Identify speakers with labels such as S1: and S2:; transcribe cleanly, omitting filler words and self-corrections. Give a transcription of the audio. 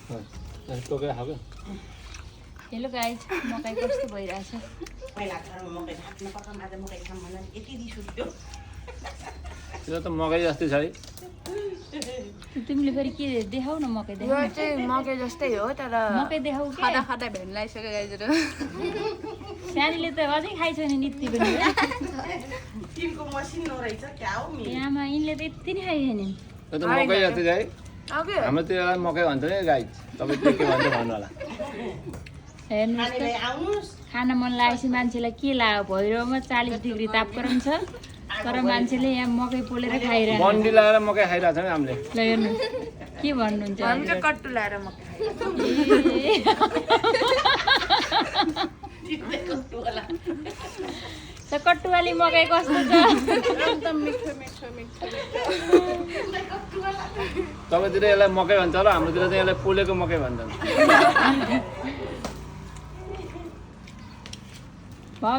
S1: टोकेर खाएको
S2: hello guys मकै कस्तो भइरहेछ
S3: पहिला घरमा मकै भातमा पकाउँ आज मकै खाऊँ भन्दा यति रिस उठ्यो
S1: त्यो त मकै जस्तै छ है
S2: तिमीले फेरि के देखाउ न मकै
S4: यो
S2: देखाउ
S4: चाहिँ मकै जस्तै हो तर
S2: मकै देखाउ के
S4: खाँदा खाँदा भेन लगाइसक्यो गाइजहरू
S2: सानीले त अझै खाइछ नि नित्ति पनि
S3: टिमको मसिन नरहेछ क्या हो
S2: आमा यिनले त यति नै खाइछन्
S1: त्यो त मकै जस्तै छ है
S4: ओके
S1: हाम्रोतिर मकै भन्छ नि गाई तपाईँ के भन्छ भन्नु होला
S2: हेर्नुहोस् त
S3: आउनुहोस्
S2: खान मन लागेपछि मान्छेलाई के लाग्यो भैरवमा 40 डिग्री तापक्रम छ तर मान्छेले यहाँ मकै पोलेर खाइरहेको
S1: मन्डी लगाएर मकै खाइरहेको छ नि हामीले
S2: ल हेर्नुहोस् के भन्नुहुन्छ
S4: हामी चाहिँ कट्टु लाएर मकै
S2: त कट्टुवाली मकै कस्तो छ
S4: एकदम मिठो मिठो मिठो
S1: तपाईँतिर यसलाई मकै भन्छ होला हाम्रोतिर चाहिँ यसलाई पोलेको मकै भन्छन्